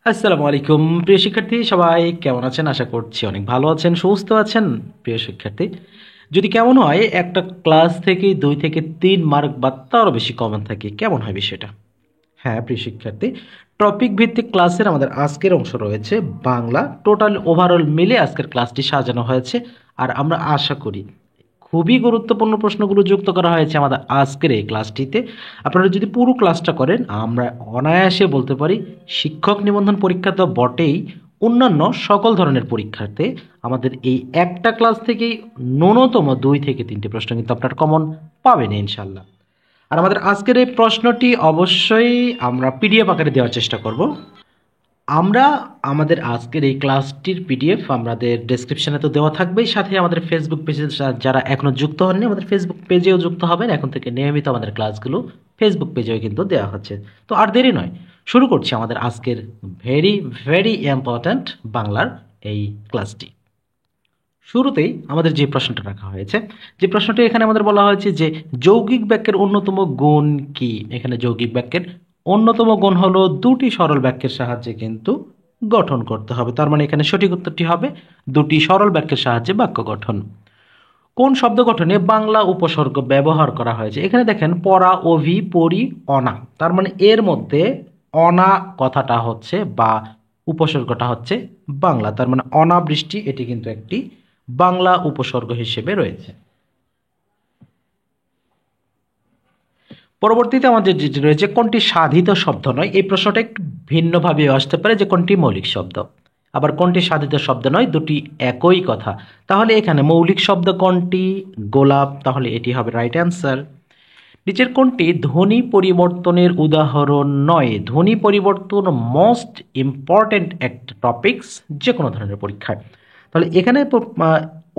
আসসালামু আলাইকুম প্রিয় শিক্ষার্থী, সবাই কেমন আছেন? আশা করছি অনেক ভালো আছেন, সুস্থ আছেন। প্রিয় শিক্ষার্থী, যদি কেমন হয় একটা ক্লাস থেকে 2 থেকে 3 মার্ক বা তারও বেশি কমন থাকে, কেমন হয় বিষয়টা? হ্যাঁ প্রিয় শিক্ষার্থী, টপিক ভিত্তিক ক্লাসের আমাদের আজকের অংশ রয়েছে বাংলা। টোটাল ওভারঅল মিলে আজকের ক্লাসটি সাজানো হয়েছে। আর আমরা আশা করি খুবই গুরুত্বপূর্ণ প্রশ্নগুলো যুক্ত করা হয়েছে আমাদের আজকের এই ক্লাসটিতে। আপনারা যদি পুরো ক্লাসটা করেন, আমরা অনায়াসে বলতে পারি শিক্ষক নিবন্ধন পরীক্ষা তো বটেই, অন্যান্য সকল ধরনের পরীক্ষাতে আমাদের এই একটা ক্লাস থেকেই ন্যূনতম 2 থেকে 3টি প্রশ্ন কিন্তু আপনারা কমন পাবেন ইনশাল্লাহ। আর আমাদের আজকের এই প্রশ্নটি অবশ্যই আমরা পিডিএফ আকারে দেওয়ার চেষ্টা করব। আমরা আমাদের আজকের এই ক্লাসটির পিডিএফ আমাদের ডেসক্রিপশনে তো দেওয়া থাকবেই, সাথে আমাদের ফেসবুক পেজে যারা এখনো যুক্ত হননি, আমাদের ফেসবুক পেজেও যুক্ত হবেন। এখন থেকে নিয়মিত আমাদের ক্লাসগুলো ফেসবুক পেজেও কিন্তু দেওয়া হচ্ছে। তো আর দেরি নয়, শুরু করছি আমাদের আজকের ভেরি ভেরি ইম্পর্ট্যান্ট বাংলার এই ক্লাসটি। শুরুতেই আমাদের যে প্রশ্নটা রাখা হয়েছে, যে প্রশ্নটি এখানে আমাদের বলা হয়েছে যে যৌগিক বাক্যের অন্যতম গুণ কি। এখানে যৌগিক বাক্যের অন্যতম গুণ হলো দুটি সরল বাক্যের সাহায্যে কিন্তু গঠন করতে হবে। তার মানে এখানে সঠিক উত্তরটি হবে দুটি সরল বাক্যের সাহায্যে বাক্য গঠন। কোন শব্দ গঠনে বাংলা উপসর্গ ব্যবহার করা হয়েছে? এখানে দেখেন পরা, অভি, পরি, অনা। তার মানে এর মধ্যে অনা কথাটা হচ্ছে বা উপসর্গটা হচ্ছে বাংলা। তার মানে অনাবৃষ্টি এটি কিন্তু একটি বাংলা উপসর্গ হিসেবে রয়েছে। পরবর্তীতে আমাদের যেটি রয়েছে কোনটি সাধিত শব্দ নয়। এই প্রশ্নটা একটু ভিন্নভাবে আসতে পারে যে কোনটি মৌলিক শব্দ, আবার কোনটি সাধিত শব্দ নয়, দুটি একই কথা। তাহলে এখানে মৌলিক শব্দ কোনটি? গোলাপ। তাহলে এটি হবে রাইট অ্যান্সার। নিচের কোনটি ধ্বনি পরিবর্তনের উদাহরণ নয়? ধ্বনি পরিবর্তন মোস্ট ইম্পর্ট্যান্ট একটা টপিকস যে কোনো ধরনের পরীক্ষায়। তাহলে এখানে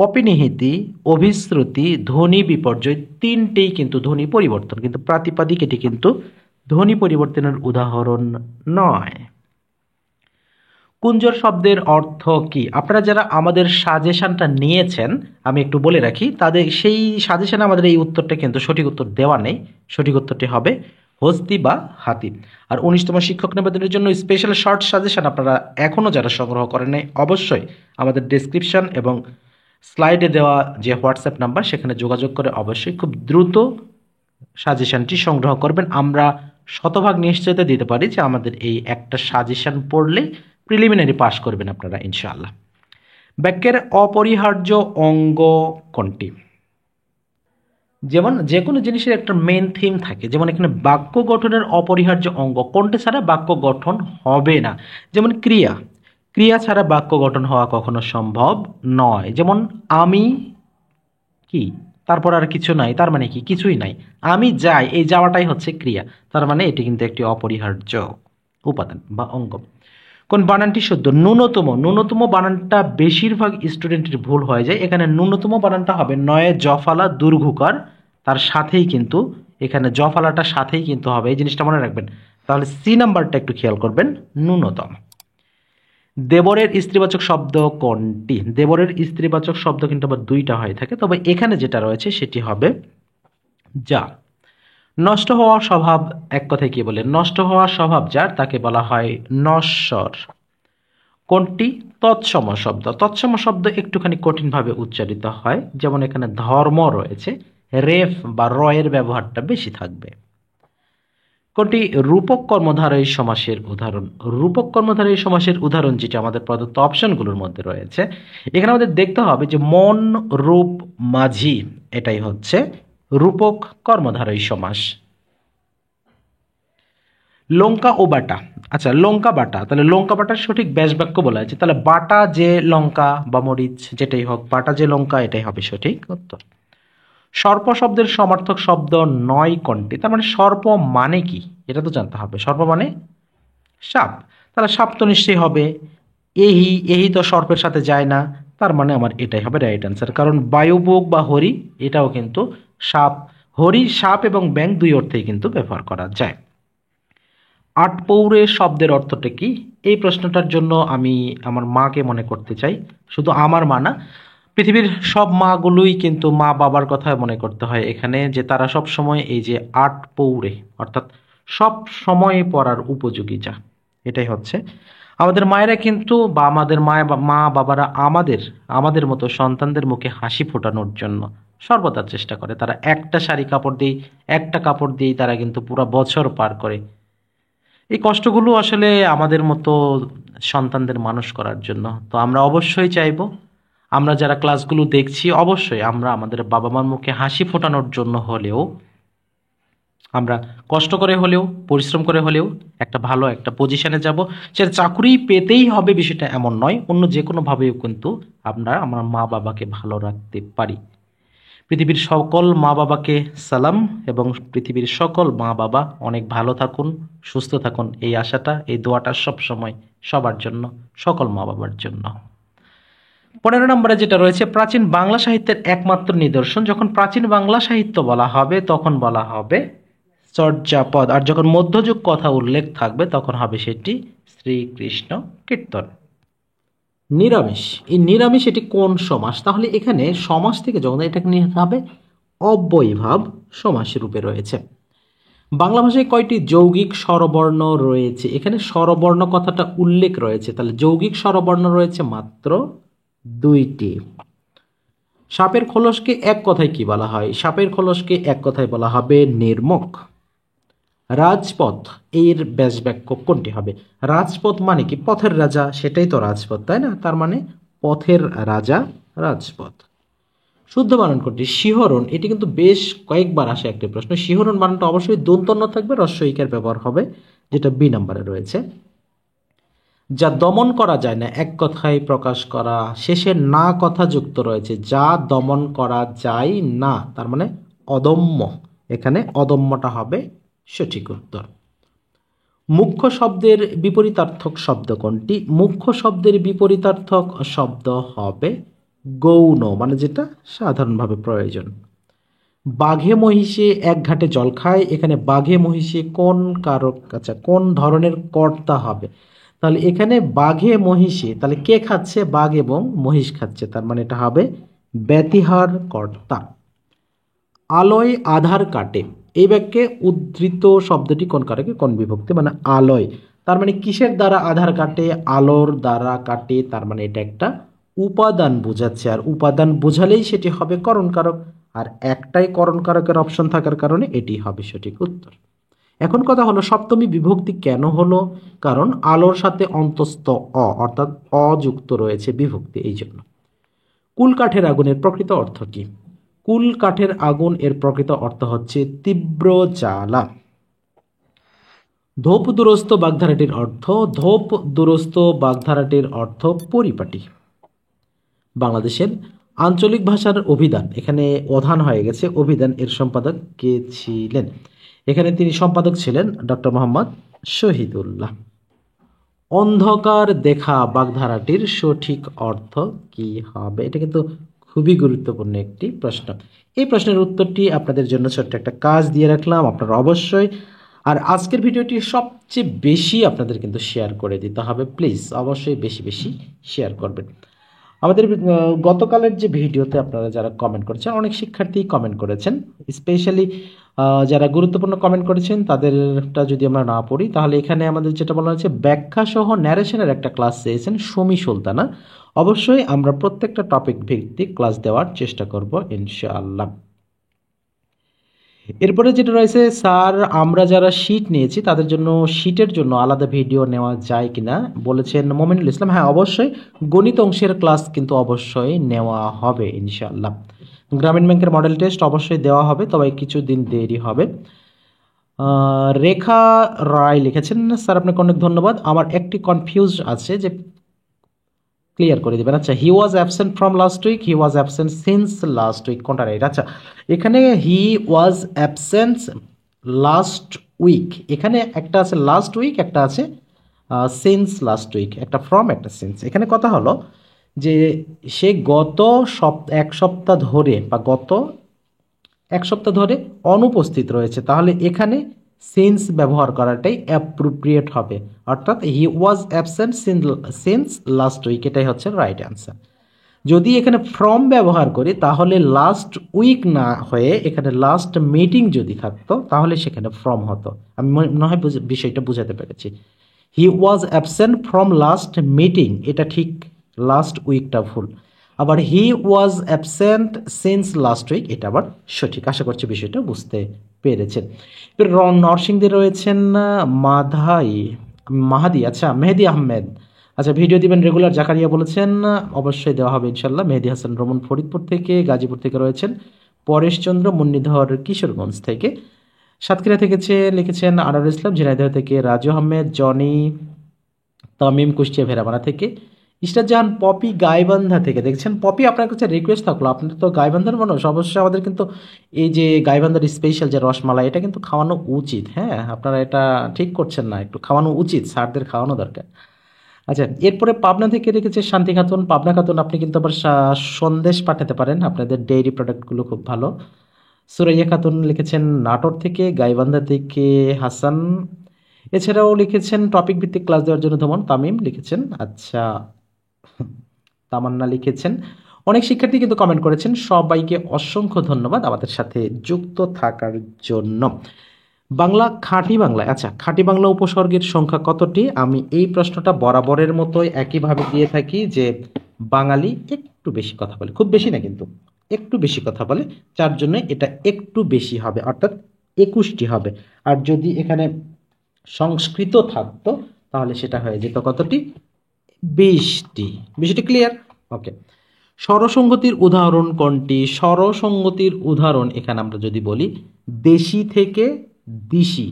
অপিনিহিতি, অভিশ্রুতি, ধ্বনি বিপর্যয় তিনটেই কিন্তু ধ্বনি পরিবর্তন, কিন্তু প্রাতিপাদিক এটি কিন্তু ধ্বনি পরিবর্তনের উদাহরণ নয়। কুঞ্জর শব্দের অর্থ কি? আপনারা যারা আমাদের সাজেশনটা নিয়েছেন, আমি একটু বলে রাখি, তাদের সেই সাজেশনে আমাদের এই উত্তরটা কিন্তু সঠিক উত্তর দেওয়া নেই। সঠিক উত্তরটি হবে হস্তি বা হাতি। আর 19তম শিক্ষক নিবন্ধনের জন্য স্পেশাল শর্ট সাজেশন আপনারা এখনও যারা সংগ্রহ করেন নাই, অবশ্যই আমাদের ডেসক্রিপশন এবং স্লাইডে দেওয়া যে হোয়াটসঅ্যাপ নাম্বার সেখানে যোগাযোগ করে অবশ্যই খুব দ্রুত সাজেশনটি সংগ্রহ করবেন। আমরা শতভাগ নিশ্চয়তা দিতে পারি যে আমাদের এই একটা সাজেশন পড়লে প্রিলিমিনারি পাস করবেন আপনারা ইনশাআল্লাহ। বাক্যের অপরিহার্য অঙ্গ কোনটি? যেমন যে কোনো জিনিসের একটা মেন থিম থাকে, যেমন এখানে বাক্য গঠনের অপরিহার্য অঙ্গ কোনটি ছাড়া বাক্য গঠন হবে না? যেমন ক্রিয়া, ক্রিয়া ছাড়া বাক্য গঠন হওয়া কখনো সম্ভব নয়। যেমন আমি কি, তারপর আর কিছু নাই, তার মানে কি কিছুই নাই। আমি যাই, এই যাওয়াটাই হচ্ছে ক্রিয়া, তার মানে এটি কিন্তু একটি অপরিহার্য উপাদান বা অঙ্গ। কোন বানানটি শুদ্ধ? ন্যূনতম। ন্যূনতম বানানটা বেশিরভাগ স্টুডেন্টের ভুল হয়ে যায়। এখানে ন্যূনতম বানানটা হবে নয়ে জফালা দুর্ঘুকার, তার সাথেই কিন্তু এখানে জফালাটার সাথেই কিন্তু হবে, এই জিনিসটা মনে রাখবেন। তাহলে সি নাম্বারটা একটু খেয়াল করবেন, ন্যূনতম। দেবরের স্ত্রীবাচক শব্দ কোনটি? দেবরের স্ত্রীবাচক শব্দ কিন্তু আবার দুইটা হয়ে থাকে, তবে এখানে যেটা রয়েছে সেটি হবে যা। নষ্ট হওয়ার স্বভাব এক কথায় কি বলে? নষ্ট হওয়ার স্বভাব যার তাকে বলা হয় নশ্বর। কোনটি তৎসম শব্দ? তৎসম শব্দ একটুখানি কঠিনভাবে উচ্চারিত হয়, যেমন এখানে ধর্ম রয়েছে, রেফ বা রয়ের ব্যবহারটা বেশি থাকবে। কোনটি রূপক কর্মধারয় সমাসের উদাহরণ? রূপক কর্মধারয় সমাসের উদাহরণ যেটা আমাদের প্রদত্ত অপশনগুলোর মধ্যে রয়েছে, এখানে আমাদের দেখতে হবে যে মন, রূপ, মাঝি, এটাই হচ্ছে রূপক কর্মধারয় সমাস। লঙ্কা ও বাটা, আচ্ছা লঙ্কা বাটা, তাহলে লঙ্কা বাটার সঠিক ব্যাস বাক্য বলা হয়েছে, তাহলে বাটা যে লঙ্কা বা মরিচ যেটাই হোক, বাটা যে লঙ্কা, এটাই হবে সঠিক উত্তর। সর্প শব্দের সমার্থক শব্দ নয় কোনটি? তার মানে সর্প মানে কি এটা তো জানতে হবে। সর্প মানে সাপ, তাহলে সাপ তো নিশ্চয়ই হবে। এহি, এহি তো সর্পের সাথে যায় না, তার মানে আমার এটাই হবে রাইট অ্যান্সার। কারণ বায়ুবোগ বা হরি এটাও কিন্তু সাপ। হরি, সাপ এবং ব্যাং দুই অর্থেই কিন্তু ব্যবহার করা যায়। আটপৌরে শব্দের অর্থটা কি? এই প্রশ্নটার জন্য আমি আমার মাকে মনে করতে চাই। শুধু আমার মা না, পৃথিবীর সব মাগুলোই কিন্তু মা বাবার কথা মনে করতে হয় এখানে, যে তারা সব সময় এই যে আটপৌরে অর্থাৎ সব সময় পড়ার উপযোগী যা, এটাই হচ্ছে। আমাদের মায়েরা কিন্তু বা আমাদের মা বাবারা আমাদের মতো সন্তানদের মুখে হাসি ফোটানোর জন্য সর্বদা চেষ্টা করে। তারা একটা শাড়ি কাপড় দিয়ে, একটা কাপড় দিয়েই তারা কিন্তু পুরো বছর পার করে। এই কষ্টগুলো আসলে আমাদের মতো সন্তানদের মানুষ করার জন্য। তো আমরা অবশ্যই চাইবো, আমরা যারা ক্লাসগুলো দেখছি, অবশ্যই আমরা আমাদের বাবা মার মুখে হাসি ফোটানোর জন্য হলেও, আমরা কষ্ট করে হলেও, পরিশ্রম করে হলেও একটা ভালো একটা পজিশনে যাব। সেটা চাকরি পেতেই হবে বিষয়টা এমন নয়, অন্য যে কোনোভাবেও কিন্তু আমরা আমার মা বাবাকে ভালো রাখতে পারি। পৃথিবীর সকল মা বাবাকে সালাম, এবং পৃথিবীর সকল মা বাবা অনেক ভালো থাকুন, সুস্থ থাকুন, এই আশাটা, এই দোয়াটা সব সময় সবার জন্য, সকল মা বাবার জন্য। 15 নম্বরে যেটা রয়েছে, প্রাচীন বাংলা সাহিত্যের একমাত্র নিদর্শন। যখন প্রাচীন বাংলা সাহিত্য বলা হবে তখন বলা হবে চর্যাপদ, আর যখন মধ্যযুগ কথা উল্লেখ থাকবে তখন হবে সেটি শ্রীকৃষ্ণ কীর্তন। নিরামিষ, এই নিরামিষ এটি কোন সমাস? তাহলে এখানে সমাস থেকে যখন এটাকে নিতে হবে অব্যয়ীভাব সমাস রূপে রয়েছে। বাংলা ভাষায় কয়টি যৌগিক স্বরবর্ণ রয়েছে? এখানে স্বরবর্ণ কথাটা উল্লেখ রয়েছে, তাহলে যৌগিক স্বরবর্ণ রয়েছে মাত্র 2টি। সাপের খোলসকে এক কথায় কি বলা হয়? সাপের খোলসকে এক কথায় বলা হবে নির্মুখ। রাজপথ, এর ব্যাসবাক্য কোনটি হবে? রাজপথ মানে কি? পথের রাজা, সেটাই তো রাজপথ, তাই না? তার মানে পথের রাজা রাজপথ। শুদ্ধ বানান কোনটি? শিহরণ, এটি কিন্তু বেশ কয়েকবার আসে একটি প্রশ্ন। শিহরণ বানানটা অবশ্যই দন্তন্য থাকবে, হ্রস্ব ইকার ব্যবহার হবে, যেটা বি নম্বরে রয়েছে। যা দমন করা যায় না, এক কথায় প্রকাশ করা, শেষে না কথা যুক্ত রয়েছে, যা দমন করা যায় না, তার মানে অদম্য, এখানে অদম্যটা হবে সঠিক উত্তর। মুখ্য শব্দের বিপরীতার্থক শব্দ কোনটি? মুখ্য শব্দের বিপরীতার্থক শব্দ হবে গৌণ, মানে যেটা সাধারণভাবে প্রয়োজন। বাঘে মহিষে এক ঘাটে জল খায়, এখানে বাঘে মহিষে কোন কারক, আচ্ছা কোন ধরনের কর্তা হবে? তাহলে এখানে বাঘে মহিষে, তাহলে কে খাচ্ছে? বাঘ এবং মহিষ খাচ্ছে, তার মানে এটা হবে ব্যতিহার কর্তা। আলয় আধার কাটে, এই বাক্যে উদ্ধৃত শব্দটি কোন কারকে কোন বিভক্তি? মানে আলয়, তার মানে কিসের দ্বারা আধার কাটে? আলোর দ্বারা কাটে, তার মানে এটা একটা উপাদান বোঝাচ্ছে, আর উপাদান বোঝালেই সেটি হবে করণ কারক, আর একটাই করণ কারকের অপশন থাকার কারণে এটি হবে সঠিক উত্তর। এখন কথা হলো সপ্তমী বিভক্তি কেন হলো? কারণ আলোর সাথে অন্তস্থ অ, অর্থাৎ অযুক্ত রয়েছে বিভক্তি, এই জন্য। কুল কাঠের আগুনের প্রকৃত অর্থ কি? কুল কাঠের আগুন এর প্রকৃত অর্থ হচ্ছে তীব্র জ্বালা। ধোপ দুরস্ত বাগধারাটির অর্থ, ধোপ দুরস্ত বাগধারাটির অর্থ পরিপাটি। বাংলাদেশের আঞ্চলিক ভাষার অভিধান, এখানে অধান হয়ে গেছে, অভিধান এর সম্পাদক কে ছিলেন? এখানে তিনি সম্পাদক ছিলেন ডক্টর মোহাম্মদ শহীদুল্লাহ। অন্ধকার দেখা বাগধারাটির সঠিক অর্থ কি হবে? এটা কিন্তু খুবই গুরুত্বপূর্ণ একটি প্রশ্ন। এই প্রশ্নের উত্তরটি আপনাদের জন্য ছোট্ট একটা কাজ দিয়ে রাখলাম, আপনারা অবশ্যই, আর আজকের ভিডিওটি সবচেয়ে বেশি আপনাদের কিন্তু শেয়ার করে দিতে হবে, প্লিজ অবশ্যই বেশি বেশি শেয়ার করবেন। আমাদের গতকালের যে ভিডিওতে আপনারা যারা কমেন্ট করেছেন, অনেক শিক্ষার্থী কমেন্ট করেছেন, স্পেশালি যারা গুরুত্বপূর্ণ কমেন্ট করেছেন তাদেরটা যদি আমরা না পড়ি, তাহলে এখানে আমাদের যেটা বলা হয়েছে ব্যাখ্যা সহ ন্যারেশনের একটা ক্লাস চেয়েছেন সুমি সুলতানা। অবশ্যই আমরা প্রত্যেকটা টপিক ভিত্তিক ক্লাস দেওয়ার চেষ্টা করব ইনশাআল্লাহ। এরপরে যেটা রয়েছে, স্যার আমরা যারা শীট নিয়েছি তাদের জন্য শীটের জন্য আলাদা ভিডিও নেওয়া যায় কিনা বলেছেন মোমিনুল ইসলাম। হ্যাঁ অবশ্যই, গণিত অংশের ক্লাস কিন্তু অবশ্যই নেওয়া হবে ইনশাআল্লাহ। গ্রামীণ ব্যাংকের মডেল টেস্ট অবশ্যই দেওয়া হবে, তবে কিছুদিন দেরি হবে। রেখা রায় লিখেছেন, স্যার আপনাকে অনেক ধন্যবাদ, আমার একটি কনফিউজ আছে, যে ক্লিয়ার করে দেবেন। আচ্ছা, he was absent from last week, he was absent since last week, কোনটা রাইট? আচ্ছা, এখানে he was absent last week, এখানে একটা আছে লাস্ট উইক, একটা আছে সিন্স লাস্ট উইক, একটা ফ্রম একটা সিন্স। এখানে কথা হলো যে সে গত এক সপ্তাহ ধরে বা গত এক সপ্তাহ ধরে অনুপস্থিত রয়েছে, তাহলে এখানে সিন্স ব্যবহার করাটাই অ্যাপ্রোপ্রিয়েট হবে, অর্থাৎ he was absent since last week, এটাই হচ্ছে রাইট অ্যান্সার। যদি এখানে ফ্রম ব্যবহার করি তাহলে লাস্ট উইক না হয়ে এখানে লাস্ট মিটিং যদি থাকতো তাহলে সেখানে ফ্রম হতো। আমি মনে হয় বিষয়টা বুঝাতে পেরেছি। He was absent from last meeting, এটা ঠিক, লাস্ট উইকটা ভুল। আবার he was absent since last week, এটা আবার সঠিক। আশা করছি বিষয়টা বুঝতে পেরেছেন। এবার নরসিংদী রয়েছেন মাহাদি, আচ্ছা মেহেদি আহমেদ, আচ্ছা ভিডিও দিবেন রেগুলার, জাকারিয়া বলেছেন অবশ্যই দেওয়া হবে ইনশাল্লাহ। মেহেদি হাসান রমন ফরিদপুর থেকে, গাজীপুর থেকে রয়েছেন। পরেশচন্দ্র মুন্নিধর কিশোরগঞ্জ থেকে, সাতক্ষীরা থেকে লিখেছেন আনারুল ইসলাম, ঝিনাইদহ থেকে রাজু আহমেদ, জনি, তামিম কুষ্টিয়া ভেড়ামারা থেকে, ইস্টার জাহান পপি গাইবান্ধা থেকে। দেখছেন পপি, আপনার কাছে রিকোয়েস্ট থাকলো, আপনার তো গাইবান্ধার মানুষ, অবশ্যই আমাদের কিন্তু এই যে গাইবান্ধার স্পেশাল যে রসমালাই, এটা কিন্তু খাওয়ানো উচিত। হ্যাঁ, আপনারা এটা ঠিক করছেন না, একটু খাওয়ানো উচিত, স্যারদের খাওয়ানো দরকার। আচ্ছা, এরপরে পাবনা থেকে রেখেছে শান্তি খাতুন। পাবনা খাতুন, আপনি কিন্তু আবার সন্দেশ পাঠাতে পারেন, আপনাদের ডেইরি প্রোডাক্টগুলো খুব ভালো। সুরাইয়া খাতুন লিখেছেন নাটোর থেকে, গাইবান্ধা থেকে হাসান, এছাড়াও লিখেছেন টপিক ভিত্তিক ক্লাস দেওয়ার জন্য ধমন তামিম লিখেছেন। আচ্ছা, তামান্না লিখেছেন। অনেক শিক্ষার্থী কিন্তু কমেন্ট করেছেন, সবাইকে অসংখ্য ধন্যবাদ আমাদের সাথে যুক্ত থাকার জন্য। বাংলা, খাঁটি বাংলায়, আচ্ছা খাঁটি বাংলা উপসর্গের সংখ্যা কতটি? আমি এই প্রশ্নটা বরাবরের মতোই একইভাবে দিয়ে থাকি যে বাঙালি একটু বেশি কথা বলে, খুব বেশি না কিন্তু একটু বেশি কথা বলে, যার জন্য এটা একটু বেশি হবে, অর্থাৎ 21টি হবে। আর যদি এখানে সংস্কৃত থাকতো তাহলে সেটা হয়ে যেত কতটি? 20টি। বিষয়টি ক্লিয়ার? ওকে। স্বরসংগতির উদাহরণ কোনটি? স্বরসংগতির উদাহরণ এখানে আমরা যদি বলি দেশি থেকে দিশি,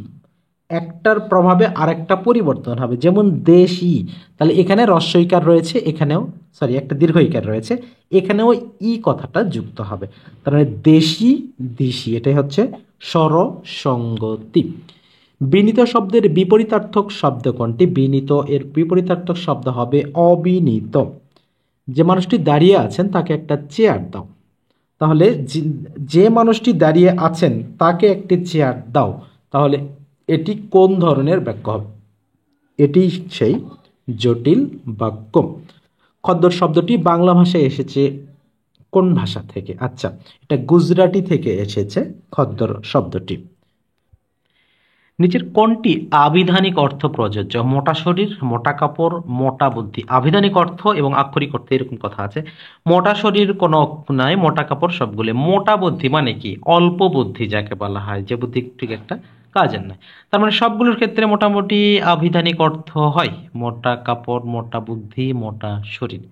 একটার প্রভাবে আরেকটা পরিবর্তন হবে। যেমন দেশি, তাহলে এখানে হ্রস্বইকার রয়েছে, এখানেও একটা দীর্ঘইকার রয়েছে, এখানেও ই কথাটা যুক্ত হবে। তার মানে দেশি দিশি, এটাই হচ্ছে স্বরসংগতি। বিনীত শব্দের বিপরীতার্থক শব্দ কোনটি? বিনীত এর বিপরীতার্থক শব্দ হবে অবিনীত। যে মানুষটি দাঁড়িয়ে আছেন তাকে একটা চেয়ার দাও, তাহলে যে মানুষটি দাঁড়িয়ে আছেন তাকে একটি চেয়ার দাও, তাহলে এটি কোন ধরনের বাক্য হবে? এটি সেই জটিল বাক্য। খদ্দর শব্দটি বাংলা ভাষায় এসেছে কোন ভাষা থেকে? আচ্ছা, এটা গুজরাটি থেকে এসেছে খদ্দর শব্দটি। নিচের কোনটি আবিধানিক অর্থ প্রযোজ্য? মোটা শরীর, মোটা কাপড়, মোটা বুদ্ধি। আবিধানিক অর্থ এবং আক্ষরিক অর্থ এরকম কথা আছে। মোটা শরীর কোনো নাই, মোটা কাপড় সবগুলো। মোটা বুদ্ধি মানে কি? অল্প বুদ্ধি যাকে বলা হয়, যে বুদ্ধি ঠিক একটা কাজের নয়। তার মানে সবগুলোর ক্ষেত্রে মোটামুটি আবিধানিক অর্থ হয় মোটা কাপড়, মোটা বুদ্ধি, মোটা শরীর।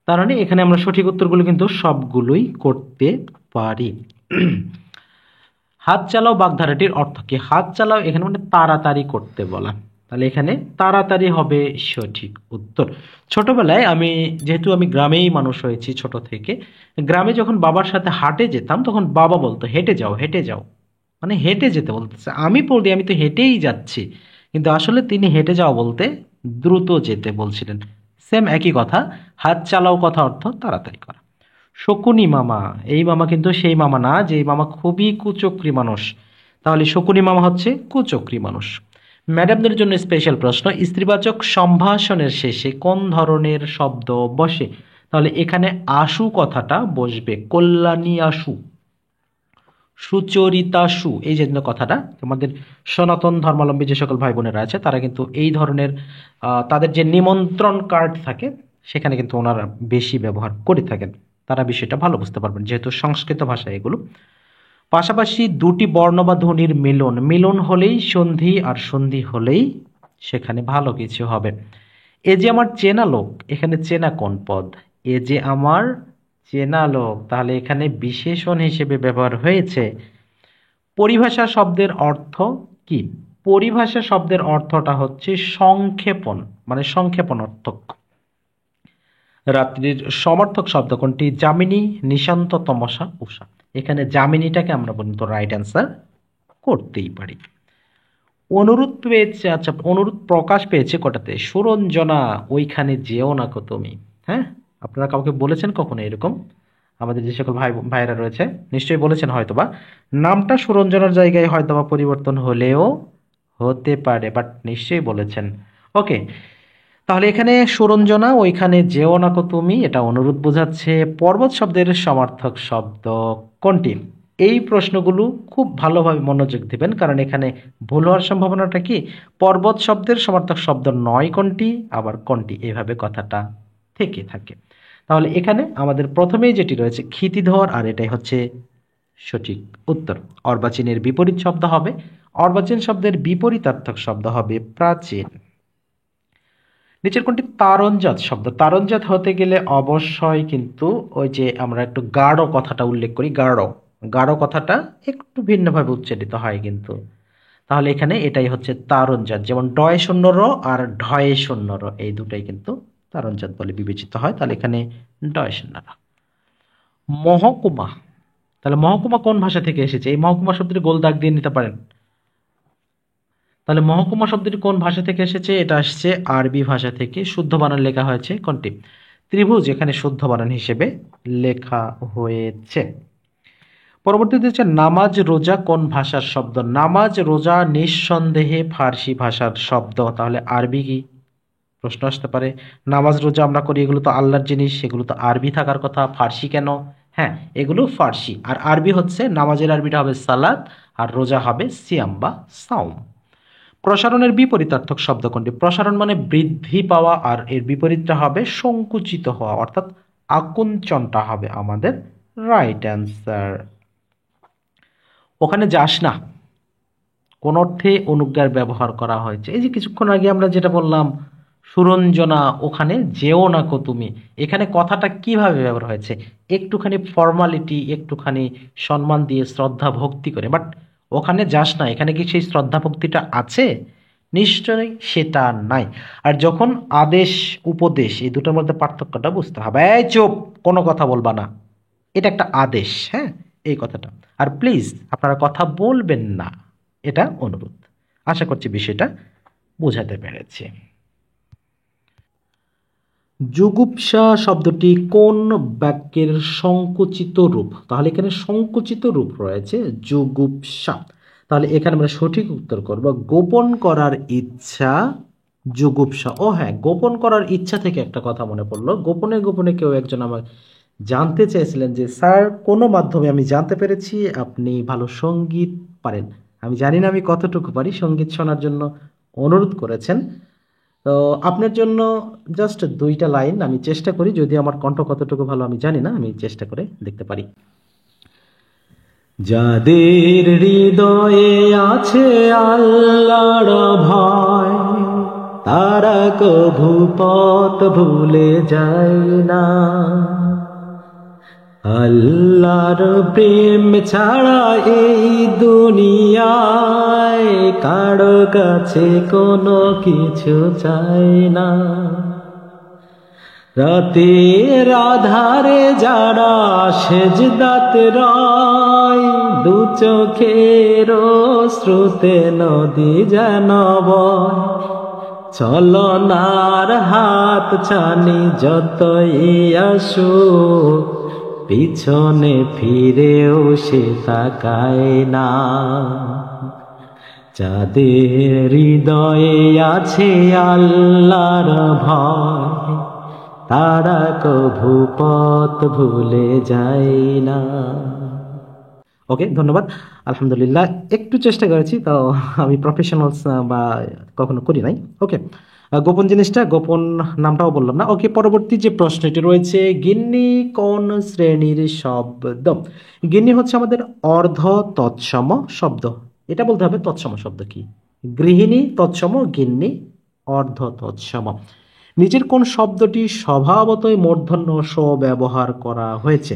তার মানে এখানে আমরা সঠিক উত্তরগুলো কিন্তু সবগুলোই করতে পারি। হাত চালাও বাগধারাটির অর্থ কি? হাত চালাও এখানে মানে তাড়াতাড়ি করতে বলা, তাহলে এখানে তাড়াতাড়ি হবে সঠিক উত্তর। ছোটবেলায় যেহেতু আমি গ্রামেই মানুষ হয়েছি ছোট থেকে, গ্রামে যখন বাবার সাথে হাটে যেতাম তখন বাবা বলতো হেঁটে যাও হেঁটে যাও, মানে হেঁটে যেতে বলতেছে। আমি বলি আমি তো হেঁটেই যাচ্ছি, কিন্তু আসলে তিনি হেঁটে যাওয়া বলতে দ্রুত যেতে বলছিলেন। সেম একই কথা, হাত চালাও কথা অর্থ তাড়াতাড়ি করা। শকুনি মামা, এই মামা কিন্তু সেই মামা না যে মামা খুবই কুচক্রী মানুষ, তাহলে শকুনি মামা হচ্ছে কুচক্রী মানুষ। ম্যাডামদের জন্য স্পেশাল প্রশ্ন, স্ত্রীবাচক সম্ভাষণের শেষে কোন ধরনের শব্দ বসে? তাহলে এখানে আশু কথাটা বসবে, কল্যাণী আশু, সুচরিতা সু, এই যে কথাটা আমাদের সনাতন ধর্মাবলম্বী যে সকল ভাই বোনেরা আছে তারা কিন্তু এই ধরনের তাদের যে নিমন্ত্রণ কার্ড থাকে সেখানে কিন্তু ওনারা বেশি ব্যবহার করে থাকেন, তারা বিষয়টা ভালো বুঝতে পারবেন যেহেতু সংস্কৃত ভাষা এগুলো। পাশাপাশি দুটি বর্ণ বা ধ্বনির মিলন, মিলন হলেই সন্ধি, আর সন্ধি হলেই সেখানে ভালো কিছু হবে। এ যে আমার চেনা লোক, এখানে চেনা কোন পদ? এ যে আমার চেনা লোক, তাহলে এখানে বিশেষণ হিসেবে ব্যবহার হয়েছে। পরিভাষা শব্দের অর্থ কি? পরিভাষা শব্দের অর্থটা হচ্ছে সংক্ষেপণ, মানে সংক্ষেপণ অর্থক। রাত্রির সমর্থক শব্দ কোনটি? যামিনী, নিশান্ত, তমসা, উষা। এখানে যামিনীটাকে আমরা বলি তো রাইট অ্যান্সার করতেই পারি। অনুরোধ পেয়েছে, আচ্ছা অনুরোধ প্রকাশ পেয়েছে কটাতে? সুরঞ্জনা, ওইখানে যেও না কো তুমি। হ্যাঁ, আপনারা কাউকে বলেছেন কখনো এরকম? আমাদের যে সকল ভাইরা রয়েছে নিশ্চয়ই বলেছেন হয়তোবা। নামটা সুরঞ্জনার জায়গায় হয়তোবা পরিবর্তন হলেও হতে পারে, বাট নিশ্চয়ই বলেছেন। ওকে, তাহলে এখানে সুরঞ্জনা, ওইখানে যেও না কো তুমি, এটা অনুরোধ বোঝাচ্ছে। পর্বত শব্দের সমার্থক শব্দ কোনটি? এই প্রশ্নগুলো খুব ভালোভাবে মনোযোগ দিবেন, কারণ এখানে ভুল হওয়ার সম্ভাবনাটা কি, পর্বত শব্দের সমার্থক শব্দ নয় কোনটি, আবার কোনটি, এইভাবে কথাটা থেকে থাকে। তাহলে এখানে আমাদের প্রথমেই যেটি রয়েছে ক্ষিতিধর, আর এটাই হচ্ছে সঠিক উত্তর। অর্বাচীনের বিপরীত শব্দ হবে, অর্বাচীন শব্দের বিপরীতার্থক শব্দ হবে প্রাচীন। নিচের কোনটি তারণজাত শব্দ? তারণজাত হতে গেলে অবশ্যই কিন্তু ওই যে আমরা একটু গাঢ় কথাটা উল্লেখ করি, গাঢ় গাঢ় কথাটা একটু ভিন্নভাবে উচ্চারিত হয় কিন্তু। তাহলে এখানে এটাই হচ্ছে তারণজাত, যেমন ডয় শূন্য র আর ঢয়ে শূন্য র, এই দুটাই কিন্তু তারণজাত বলে বিবেচিত হয়। তাহলে এখানে ডয় শূন্য র। মহকুমা, তাহলে মহকুমা কোন ভাষা থেকে এসেছে? এই মহকুমা শব্দটি গোল দাগ দিয়ে নিতে পারেন। তাহলে মহকুমা শব্দটি কোন ভাষা থেকে এসেছে? এটা আসছে আরবি ভাষা থেকে। শুদ্ধ বানান লেখা হয়েছে কোনটি? ত্রিভুজ, এখানে শুদ্ধ বানান হিসেবে লেখা হয়েছে। পরবর্তীতে হচ্ছে নামাজ রোজা কোন ভাষার শব্দ? নামাজ রোজা নিঃসন্দেহে ফার্সি ভাষার শব্দ। তাহলে আরবি কি? প্রশ্ন আসতে পারে। নামাজ রোজা আমরা করি, এগুলো তো আল্লাহর জিনিস, সেগুলো তো আরবি থাকার কথা, ফার্সি কেন? হ্যাঁ, এগুলো ফার্সি। আর আরবি হচ্ছে, নামাজের আরবিটা হবে সালাত, আর রোজা হবে সিয়াম বা সাওম। প্রসারণের বিপরীতার্থক শব্দ কোনটি? প্রসারণ মানে বৃদ্ধি পাওয়া, আর এর বিপরীতটা হবে সংকুচিত হওয়া, অর্থাৎ আকুঞ্চনটা হবে আমাদের রাইট অ্যান্সার। ওখানে যাস না কোন অর্থে অনুজ্ঞার ব্যবহার করা হয়েছে? এই যে কিছুক্ষণ আগে আমরা যেটা বললাম, সুরঞ্জনা, ওখানে যেও না কো তুমি, এখানে কথাটা কিভাবে ব্যবহার হয়েছে? একটুখানি ফর্মালিটি, একটুখানি সম্মান দিয়ে শ্রদ্ধা ভক্তি করে, বাট ওখানে যাস না, এখানে কি সেই শ্রদ্ধা ভক্তিটা আছে? নিশ্চয়ই সেটা নাই। আর যখন আদেশ উপদেশ, এই দুটোর মধ্যে পার্থক্যটা বুঝতে হবে। এই চুপ, কোনো কথা বলবা না, এটা একটা আদেশ, হ্যাঁ, এই কথাটা। আর প্লিজ আপনারা কথা বলবেন না, এটা অনুরোধ। আশা করছি বিষয়টা বোঝাতে পেরেছি। জুগুপ্সা শব্দটি কোন বাক্যের সংকুচিত রূপ? তাহলে এখানে সংকুচিত রূপ রয়েছে জুগুপ্সা। তাহলে এখানে আমরা সঠিক উত্তর করব গোপন করার ইচ্ছা জুগুপ্সা। ও হ্যাঁ, গোপন করার ইচ্ছা থেকে একটা কথা মনে পড়লো। গোপনে গোপনে কেউ একজন আমার জানতে চেয়েছিলেন যে স্যার, কোনো মাধ্যমে আমি জানতে পেরেছি আপনি ভালো সঙ্গীত পারেন। আমি জানি না আমি কতটুকু পারি, সঙ্গীত শোনার জন্য অনুরোধ করেছেন। তো আপনার জন্য জাস্ট দুইটা লাইন আমি চেষ্টা করি, যদি আমার কণ্ঠ কতটুকু ভালো আমি জানি না, আমি চেষ্টা করে দেখতে পারি। যাদের হৃদয়ে আছে আল্লাহর ভয়, তারা কভু পথ ভুলে যায় না। আল্লাহর প্রেম ছাড়া এই দুনিয়ায় কারো কাছে কোনো কিছু চাই না। রাতের আধারে যারা সেজদাতে রয়, দু চোখের শ্রুতে নদী যেন বয়। চলনার হাত ছানি যতই আসুক, পিছনে ফিরেও সে তাকায় না। যাদের হৃদয়ে আছে আল্লাহর ভয়, তারা কভু পথ ভুলে যায় না। ওকে, ধন্যবাদ। আলহামদুলিল্লাহ, একটু চেষ্টা করেছি, তো আমি প্রফেশনালস বা কখনো করি নাই। ওকে, গোপন জিনিসটা, গোপন নামটাও বললাম না। ওকে, পরবর্তী যে প্রশ্নটি রয়েছে, গিন্নি কোন শ্রেণীর শব্দ? গিন্নি হচ্ছে আমাদের অর্ধ তৎসম শব্দ। এটা বলতে হবে তৎসম শব্দ কি। গৃহিণী তৎসম, গিন্নি অর্ধ তৎসম। নিচের কোন শব্দটি স্বভাবতই মূর্ধন্য স ব্যবহার করা হয়েছে?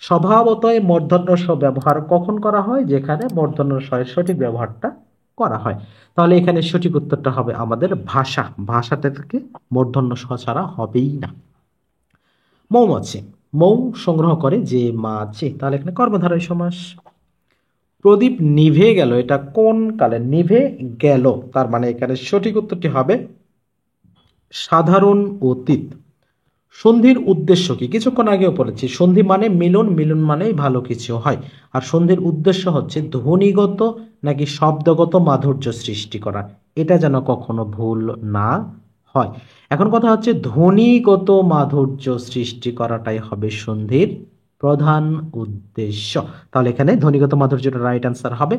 স্বভাবতই মূর্ধন্য স ব্যবহার কখন করা হয়? যেখানে মূর্ধন্য স এর সঠিক ব্যবহারটা করা হয়। তাহলে এখানে সঠিক উত্তরটা হবে আমাদের ভাষা। ভাষাটা থেকে মূর্ধন্য স ছাড়া হবেই না। মৌমাছি, মৌ সংগ্রহ করে যে মাছি, তাহলে এখানে কর্মধারয় সমাস। প্রদীপ নিভে গেল, এটা কোন কালে? নিভে গেল, তার মানে এখানে সঠিক উত্তরটি হবে সাধারণ অতীত। সন্ধির উদ্দেশ্য কি? কিছুক্ষণ আগেও বলেছি, সন্ধি মানে মিলন, মিলন মানেই ভালো কিছু হয়। আর সন্ধির উদ্দেশ্য হচ্ছে ধ্বনিগত নাকি শব্দগত মাধুর্য সৃষ্টি করা, এটা যেন কখনো ভুল না হয়। এখন কথা হচ্ছে ধ্বনিগত মাধুর্য সৃষ্টি করাটাই হবে সন্ধির প্রধান উদ্দেশ্য। তাহলে এখানে ধ্বনিগত মাধুর্যটা রাইট অ্যান্সার হবে।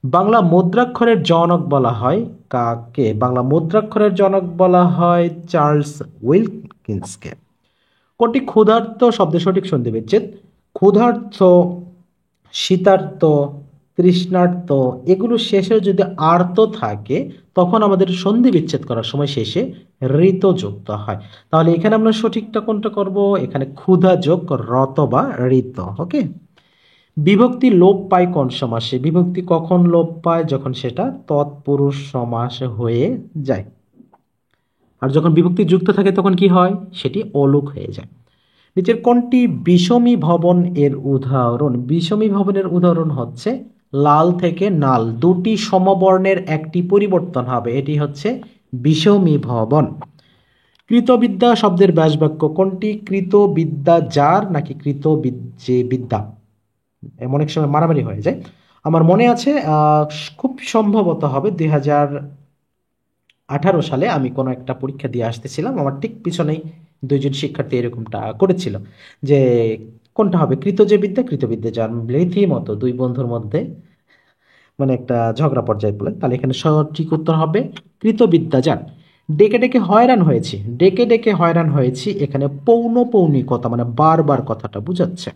বাংলা মুদ্রাক্ষরের জনক বলা হয় কাকে? বাংলা মুদ্রাক্ষরের জনক বলা হয় চার্লস উইলকিন্সকে। কোনটি ক্ষুধার্ত শব্দের সঠিক সন্ধি বিচ্ছেদ? ক্ষুধার্ত, শীতার্ত, তৃষ্ণার্ত এগুলো শেষে যদি আর্ত থাকে তখন আমাদের সন্ধি বিচ্ছেদ করার সময় শেষে ঋত যুক্ত হয়। তাহলে এখানে আমরা সঠিকটা কোনটা করব? এখানে ক্ষুধা যোগ রত বা ঋত। ওকে। বিভক্তি লোপ পায় কোন সমাসে? বিভক্তি কখন লোপ পায়? যখন সেটা তৎপুরুষ সমাস হয়ে যায়। আর যখন বিভক্তি যুক্ত থাকে তখন কি হয়? সেটি অলোক হয়ে যায়। নিচের কোনটি বিষমী ভবন এর উদাহরণ? বিষমী ভবনের উদাহরণ হচ্ছে লাল থেকে নাল, দুটি সমবর্ণের একটি পরিবর্তন হবে, এটি হচ্ছে বিষমী ভবন। কৃতবিদ্যা শব্দের ব্যাসবাক্য কোনটি? কৃতবিদ্যা যার নাকি কৃত যে বিদ্যা? এমন এক সময় মারামারি হয়ে যায়। আমার মনে আছে খুব সম্ভবত হবে 2018 সালে আমি কোনো একটা পরীক্ষা দিয়ে আসতেছিলাম, আমার ঠিক পিছনেই দুইজন শিক্ষার্থী এরকমটা করেছিল যে কোনটা হবে, কৃত যে বিদ্যা কৃতবিদ্যা যার। রীতিমতো দুই বন্ধুর মধ্যে মানে একটা ঝগড়া পর্যায়ে পড়ে। তাহলে এখানে সঠিক উত্তর হবে কৃতবিদ্যা যার। ডেকে ডেকে হয়রান হয়েছি, ডেকে ডেকে হয়রান হয়েছি এখানে পৌনঃপৌনিকতা মানে বারবার কথাটা বুঝাচ্ছে।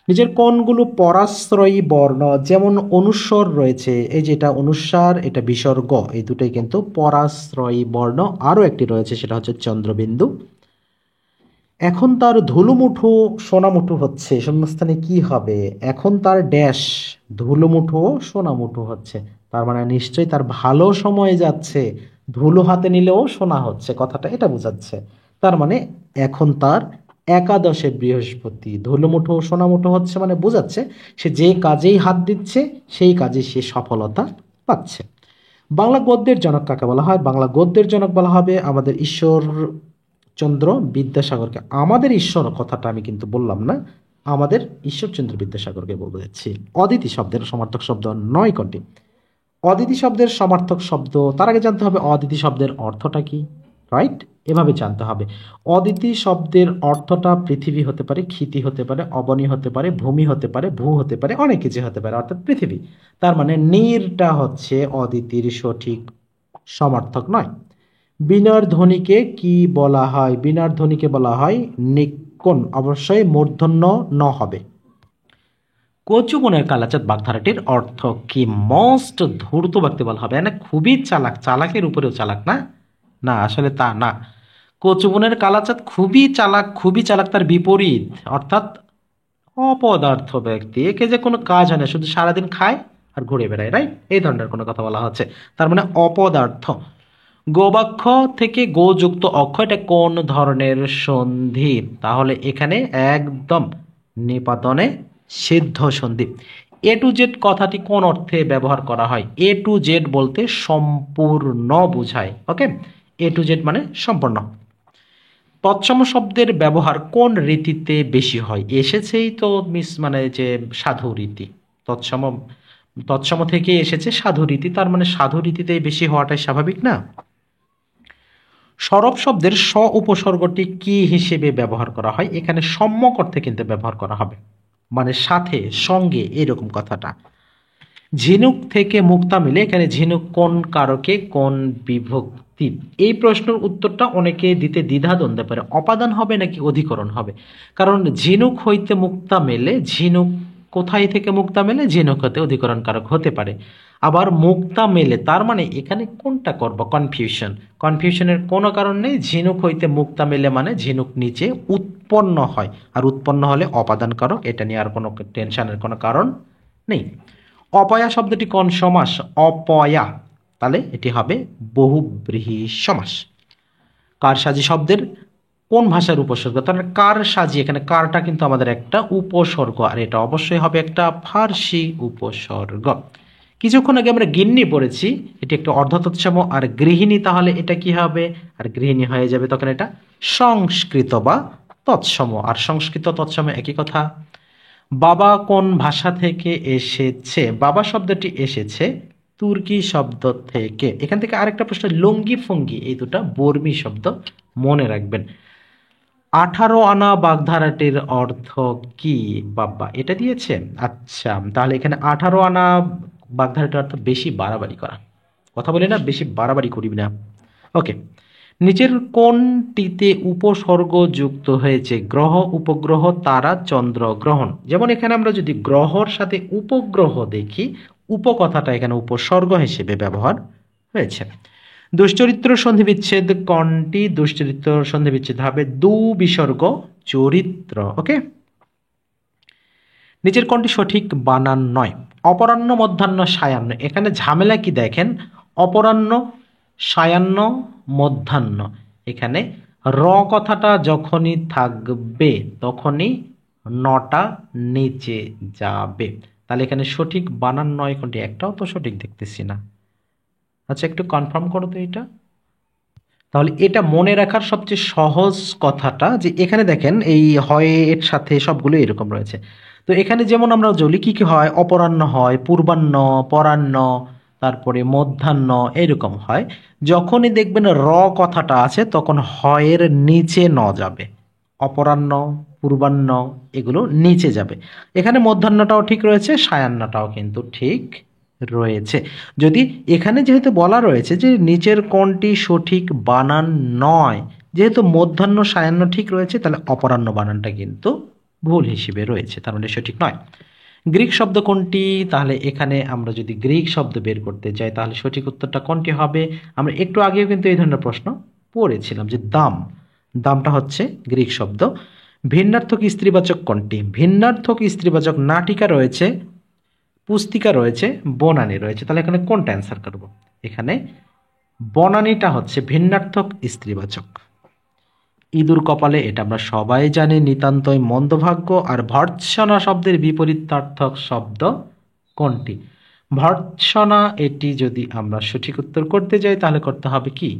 নিজের কোনগুলো পরাশ্রয়ী বর্ণ? যেমন অনুস্বর রয়েছে, এই যেটা অনুস্বার, এটা বিসর্গ, এই দুটোই কিন্তু পরাশ্রয়ী বর্ণ। আরও একটি রয়েছে সেটা হচ্ছে চন্দ্রবিন্দু। এখন তার ধুলোমুঠো সোনামুঠো হচ্ছে, শূন্যস্থানে কি হবে? এখন তার ড্যাশ ধুলোমুঠো সোনামুঠো হচ্ছে, তার মানে নিশ্চয়ই তার ভালো সময় যাচ্ছে, ধুলো হাতে নিলেও সোনা হচ্ছে, কথাটা এটা বোঝাচ্ছে। তার মানে এখন তার একাদশে বৃহস্পতি, ধুলোমুঠো সোনামুঠো হচ্ছে মানে বোঝাচ্ছে সে যে কাজেই হাত দিচ্ছে সেই কাজে সে সফলতা পাচ্ছে। বাংলা গদ্যের জনক কাকে বলা হয়? বাংলা গদ্যের জনক বলা হবে আমাদের ঈশ্বরচন্দ্র বিদ্যাসাগরকে। আমাদের ঈশ্বর কথাটা আমি কিন্তু বললাম না, আমাদের ঈশ্বরচন্দ্র বিদ্যাসাগরকে বলতে যাচ্ছি। অদিতি শব্দের সমার্থক শব্দ নয় কোনটি? অদিতি শব্দের সমার্থক শব্দ, তার আগে জানতে হবে অদিতি শব্দের অর্থটা কি, রাইট? এভাবে জানতে হবে। অদিতি শব্দের অর্থটা পৃথিবী হতে পারে, ক্ষিতি হতে পারে, অবনী হতে পারে, ভূমি হতে পারে, ভূ হতে পারে, অনেক কিছু হতে পারে, অর্থাৎ পৃথিবী। তার মানে নীরটা হচ্ছে অদিতির সঠিক সমার্থক নয়। বীণার ধ্বনিকে কি বলা হয়? বীণার ধ্বনিকে বলা হয় নিক্কণ, অবশ্যই মূর্ধন্য ন হবে। কচুবনের কালাচাঁদ বাগধারাটির অর্থ কি? মোস্ট ধূর্ত ব্যক্তি বলা হবে, না খুবই চালাক, চালাকের উপরেও চালাক না, না আসলে তা না। কচুবনের কালাচাঁদ খুবই চালাক তার বিপরীত, অর্থাৎ অপদার্থ ব্যক্তি, একে যে কোনো কাজ হয় না, শুধু সারাদিন খায় আর ঘুরে বেড়ায়, রাইট? এই ধরনের কোনো কথা বলা হচ্ছে, তার মানে অপদার্থ। গোবাক্ষ থেকে গোযুক্ত অক্ষ, এটা কোন ধরনের সন্ধি? তাহলে এখানে একদম নিপাতনে সিদ্ধ সন্ধি। এ টু জেড কথাটি কোন অর্থে ব্যবহার করা হয়? এ টু জেড বলতে সম্পূর্ণ বোঝায়। ওকে, এ টু জেড মানে সম্পূর্ণ। তৎসম শব্দের ব্যবহার কোন রীতিতে বেশি হয়? এসেছেই তো মিস মানে যে সাধু রীতি, তৎসম তৎসম থেকে এসেছে সাধু রীতি, তার মানে সাধু রীতিতেই বেশি হওয়াটাই স্বাভাবিক না? সরব শব্দের স উপসর্গটি কি হিসেবে ব্যবহার করা হয়? এখানে সম্যক অর্থে কিন্তু ব্যবহার করা হবে, মানে সাথে, সঙ্গে, এরকম কথাটা। ঝিনুক থেকে মুক্তা মিলে, এখানে ঝিনুক কোন কারকে, কোন বিভক্তি? এই প্রশ্নের উত্তরটা অনেকে দিতে দ্বিধাদ্বন্দ্বে পারে, অপাদান হবে নাকি অধিকরণ হবে। কারণ ঝিনুক হইতে মুক্তা মেলে, ঝিনুক কোথায় থেকে মুক্তা মেলে? ঝিনুক হতে অধিকরণ কারক হতে পারে। আবার মুক্তা মেলে, তার মানে এখানে কোনটা করব? কনফিউশনের কোনো কারণ নেই। ঝিনুক হইতে মুক্তা মেলে মানে ঝিনুক নিচে উৎপন্ন হয়, আর উৎপন্ন হলে অপাদান কারক, এটা নিয়ে আর কোনো টেনশনের কোনো কারণ নেই। অপয়া শব্দটি কোন সমাস? অপয়া, তাহলে এটি হবে বহুব্রীহি সমাস। কারসাজি শব্দের কোন ভাষার উপসর্গ? তাহলে কারসাজি, এখানে কারটা কিন্তু আমাদের একটা উপসর্গ, আর এটা অবশ্যই হবে একটা ফার্সি উপসর্গ। কিছুক্ষণ আগে আমরা গিন্নি পড়েছি, এটি একটা অর্ধতৎসম, আর গৃহিণী, তাহলে এটা কি হবে? আর গৃহিণী হয়ে যাবে তখন এটা সংস্কৃত বা তৎসম, আর সংস্কৃত তৎসম একই কথা। বাবা কোন ভাষা থেকে এসেছে? বাবা শব্দটি এসেছে তুর্কি শব্দ থেকে। এখান থেকে আরেকটা প্রশ্ন, লুঙ্গি ফঙ্গি, এই দুটা বর্মী শব্দ, মনে রাখবেন। 18 আনা বাগধারাটির অর্থ কি? বাবা, এটা দিয়েছে। আচ্ছা, তাহলে এখানে 18 আনা বাগধারাটির অর্থ বেশি বাড়াবাড়ি করা। কথা বলি না, বেশি বাড়াবাড়ি করিবি না। ওকে, নিচের কোনটিতে উপসর্গ যুক্ত হয়েছে? গ্রহ, উপগ্রহ, তারা, চন্দ্র গ্রহণ। যেমন এখানে আমরা যদি গ্রহর সাথে উপগ্রহ দেখি, উপকথাটা এখানে উপসর্গ হিসেবে ব্যবহার হয়েছে। দুশ্চরিত্র সন্ধিবিচ্ছেদ কোনটি? দুশ্চরিত্র সন্ধিবিচ্ছেদ হবে দু বিসর্গ চরিত্র। ওকে, নিচের কোনটি সঠিক বানান নয়? অপরাহ্ন, মধ্যাহ্ন, সায়াহ্ন। এখানে ঝামেলা কি দেখেন, অপরাহ্ন, সায়াহ্ন, মধ্যাহ্ন। এখানে র কথাটা যখনই থাকবে তখনই নটা নিচে যাবে। তাহলে এখানে সঠিক বানান নয় কোনটি? একটাও তো সঠিক দেখতেছি না। আচ্ছা, একটু কনফার্ম করো তো এটা। তাহলে এটা মনে রাখার সবচেয়ে সহজ কথাটা যে এখানে দেখেন এই হয় এর সাথে সবগুলো এরকম রয়েছে। তো এখানে যেমন আমরা বলি কি কি হয়, অপরাহ্ন হয়, পূর্বাহ্ন, পরাহ্ন, তারপরে মধ্যাহ্ন, এরকম হয়। যখনই দেখবেন র কথাটা আছে তখন হয়ের নিচে ন যাবে, অপরাহ্ন, পূর্বাহ্ন এগুলো নিচে যাবে। এখানে মধ্যাহ্নটাও ঠিক রয়েছে, সায়াহ্নটাও কিন্তু ঠিক রয়েছে। যদি এখানে যেহেতু বলা রয়েছে যে নিচের কোনটি সঠিক বানান নয়, যেহেতু মধ্যাহ্ন, সায়াহ্ন ঠিক রয়েছে, তাহলে অপরাহ্ন বানানটা কিন্তু ভুল হিসেবে রয়েছে, তার মানে সঠিক নয়। গ্রিক শব্দ কোনটি? তাহলে এখানে আমরা যদি গ্রিক শব্দ বের করতে চাই তাহলে সঠিক উত্তরটা কোনটি হবে? আমরা একটু আগেও কিন্তু এই ধরনের প্রশ্ন পড়েছিলাম যে দাম, দামটা হচ্ছে গ্রিক শব্দ। ভিন্নার্থক স্ত্রীবাচক কোনটি? ভিন্নার্থক স্ত্রীবাচক নাটিকা রয়েছে, পুস্তিকা রয়েছে, বনানী রয়েছে। তাহলে এখানে কোনটা অ্যান্সার করব? এখানে বনানীটা হচ্ছে ভিন্নার্থক স্ত্রীবাচক। ইঁদুর কপালে, এটা আমরা সবাই জানি, নিতান্তই মন্দভাগ্য। আর ভর্ৎসনা শব্দের বিপরীতার্থক শব্দ কোনটি? ভর্ৎসনা, এটি যদি আমরা সঠিক উত্তর করতে যাই তাহলে করতে হবে কি?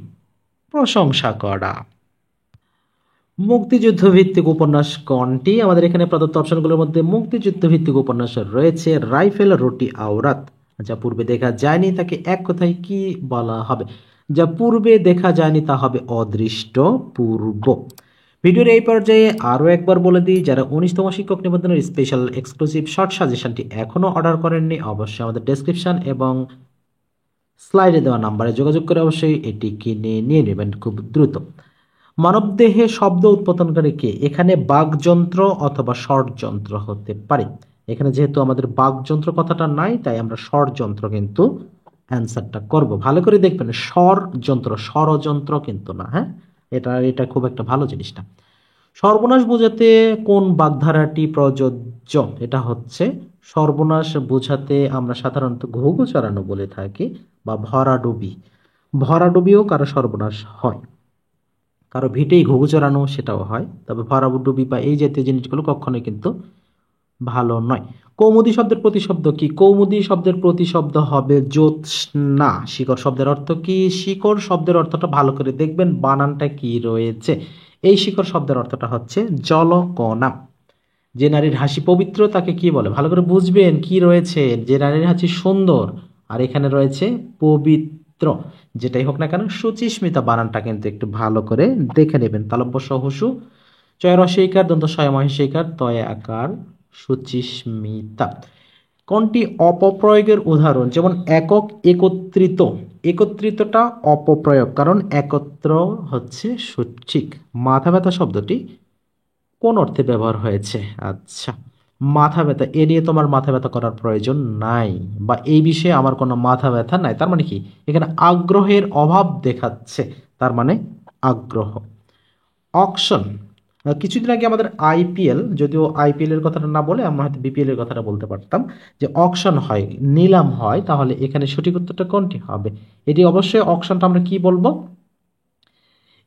প্রশংসা করা। মুক্তিযুদ্ধ ভিত্তিক উপন্যাস কোনটি? আমাদের এখানে প্রদত্ত অপশনগুলোর মধ্যে মুক্তিযুদ্ধ ভিত্তিক উপন্যাস রয়েছে রাইফেল, রুটি, আওরাত। যা পূর্বে দেখা যায়নি তাকে এক কথায় কি বলা হবে? যা পূর্বে দেখা যায়নি তা হবে অদৃষ্ট পূর্ব। ভিডিওর এই পর্যায়ে আরও একবার বলে দিই, যারা 19তম শিক্ষক নিবন্ধনের স্পেশাল এক্সক্লুসিভ শর্ট সাজেশনটি এখনও অর্ডার করেননি, অবশ্যই আমাদের ডেসক্রিপশন এবং স্লাইডে দেওয়া নাম্বারে যোগাযোগ করে অবশ্যই এটি কিনে নিয়ে নেবেন খুব দ্রুত। মানবদেহে শব্দ উৎপাদনকারী কে? এখানে বাকযন্ত্র অথবা ষড়যন্ত্র হতে পারে। এখানে যেহেতু আমাদের বাকযন্ত্র কথাটা নাই, তাই আমরা ষড়যন্ত্র কিন্তু অ্যান্সারটা করব। ভালো করে দেখবেন, ষড়যন্ত্র, ষড়যন্ত্র কিন্তু না। হ্যাঁ, এটা খুব একটা ভালো জিনিস না। সর্বনাশ বোঝাতে কোন বাগধারাটি প্রযোজ্য? এটা হচ্ছে সর্বনাশ বোঝাতে আমরা সাধারণত ঘুঘু চড়ানো বলে থাকি বা ভরাডুবি। ভরাডুবিও কারো সর্বনাশ হয়, কারো ভিটেই ঘুঘু চড়ানো সেটাও হয়, তবে ভরাডুবি বা এই জাতীয় জিনিসগুলো কখনোই কিন্তু ভালো নয়। কৌমুদী শব্দের প্রতিশব্দ কি? কৌমুদী শব্দের প্রতিশব্দ হবে জ্যোৎস্না। শিকড় শব্দের অর্থ কি? শিকড় শব্দের অর্থটা ভালো করে দেখবেন, বানানটা কি রয়েছে। এই শিকড় শব্দের অর্থটা হচ্ছে জলকণা। যে নারীর হাসি পবিত্র তাকে কি বলে? ভালো করে বুঝবেন কি রয়েছে। যে নারীর হাসি সুন্দর, আর এখানে রয়েছে পবিত্র। যেটাই হোক না কেন, সুচিস্মিতা বানানটা কিন্তু একটু ভালো করে দেখে নেবেন। তালব্য সহসু, চয় রসইকার, দন্ত শয় মহেশইকার, তয় আকার, সুচিস্মিতা। কোনটি অপপ্রয়োগের উদাহরণ? যেমন একক, একত্রিত। একত্রিতটা অপপ্রয়োগ, কারণ একত্র হচ্ছে সঠিক। মাথা ব্যথা শব্দটি কোন অর্থে ব্যবহার হয়েছে? আচ্ছা, মাথা ব্যথা, এ নিয়ে তোমার মাথা ব্যথা করার প্রয়োজন নাই, বা এই বিষয়ে আমার কোনো মাথা ব্যথা নাই। তার মানে কি? এখানে আগ্রহের অভাব দেখাচ্ছে, তার মানে আগ্রহ। অকশন, কিছুদিন আগে আমাদের আইপিএল, যদিও আইপিএল এর কথাটা না বলে আমরা হয়তো বিপিএল এর কথাটা বলতে পারতাম, যে অকশন হয়, নিলাম হয়, তাহলে এখানে সঠিক উত্তরটা কোনটি হবে? এটি অবশ্যই অকশনটা আমরা কি বলবো?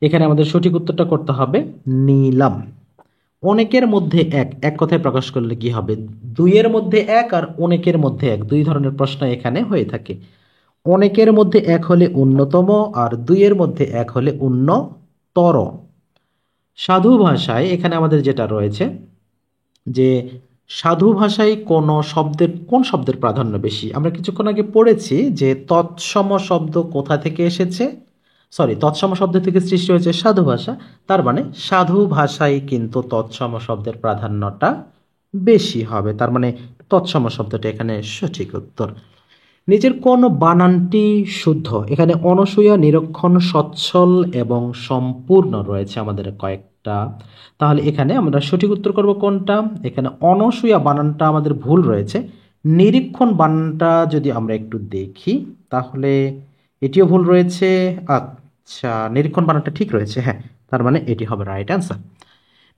এখানে আমাদের সঠিক উত্তরটা করতে হবে নিলাম। অনেকের মধ্যে এক, এক কথায় প্রকাশ করলে কি হবে? দুইয়ের মধ্যে এক আর অনেকের মধ্যে এক, দুই ধরনের প্রশ্ন এখানে হয়ে থাকে। অনেকের মধ্যে এক হলে অন্যতম, আর দুইয়ের মধ্যে এক হলে অন্যতর। সাধু ভাষায় এখানে আমাদের যেটা রয়েছে যে সাধু ভাষায় কোন শব্দের প্রাধান্য বেশি? আমরা কিছুক্ষণ আগে পড়েছি যে তৎসম শব্দ কোথা থেকে এসেছে? তৎসম শব্দ থেকে সৃষ্টি হয়েছে সাধু ভাষা, তার মানে সাধু ভাষায় কিন্তু তৎসম শব্দের প্রাধান্যটা বেশি হবে, তার মানে তৎসম শব্দটা এখানে সঠিক উত্তর। নিচের কোন বানানটি শুদ্ধ? এখানে অনসূয়া, নিরক্ষণ, সচ্ছল এবং সম্পূর্ণ রয়েছে আমাদের কয়েকটা, তাহলে এখানে আমরা সঠিক উত্তর করব কোনটা? এখানে অনসূয়া বানানটা আমাদের ভুল রয়েছে। নিরীক্ষণ বানানটা যদি আমরা একটু দেখি তাহলে এটিও ভুল রয়েছে। আচ্ছা, নিরীক্ষণ বানানটা ঠিক রয়েছে, হ্যাঁ, তার মানে এটি হবে রাইট অ্যান্সার।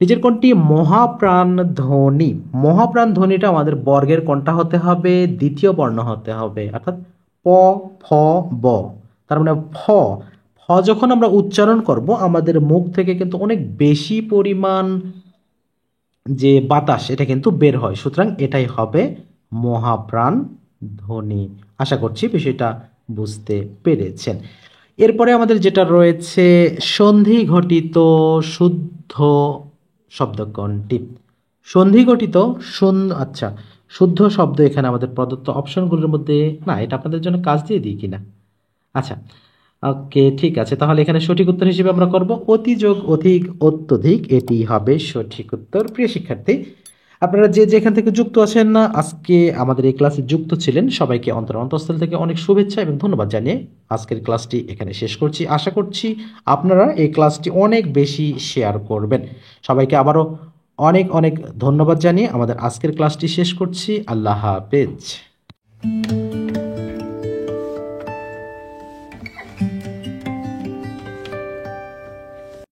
নিচের কোনটি মহাপ্রাণ ধ্বনি? মহাপ্রাণ ধ্বনিটা আমাদের বর্গের কোনটা হতে হবে? দ্বিতীয় বর্ণ হতে হবে, অর্থাৎ প, ফ, ব। তার মানে ফ, ফ যখন আমরা উচ্চারণ করব আমাদের মুখ থেকে কিন্তু অনেক বেশি পরিমাণ যে বাতাস এটা কিন্তু বের হয়, সুতরাং এটাই হবে মহাপ্রাণ ধ্বনি। আশা করছি বিষয়টা বুঝতে পেরেছেন। এরপরে আমাদের যেটা রয়েছে সন্ধি ঘটিত শুদ্ধ শব্দ কোনটি? সন্ধি ঘটিত আচ্ছা, শুদ্ধ শব্দ এখানে আমাদের প্রদত্ত অপশনগুলোর মধ্যে না, এটা আপনাদের জন্য কাজ দিয়ে দিই কিনা। আচ্ছা, ওকে, ঠিক আছে, তাহলে এখানে সঠিক উত্তর হিসেবে আমরা করব অতিযোগ, অধিক, অত্যধিক, এটি হবে সঠিক উত্তর। প্রিয় শিক্ষার্থী, আপনারা যে যেখান থেকে যুক্ত আছেন না আজকে আমাদের এই ক্লাসে যুক্ত ছিলেন, সবাইকে অন্তঃস্থল থেকে অনেক শুভেচ্ছা এবং ধন্যবাদ জানিয়ে আজকের ক্লাসটি এখানে শেষ করছি। আশা করছি আপনারা এই ক্লাসটি অনেক বেশি শেয়ার করবেন। সবাইকে আবারও অনেক অনেক ধন্যবাদ জানিয়ে আমাদের আজকের ক্লাসটি শেষ করছি। আল্লাহ হাফেজ।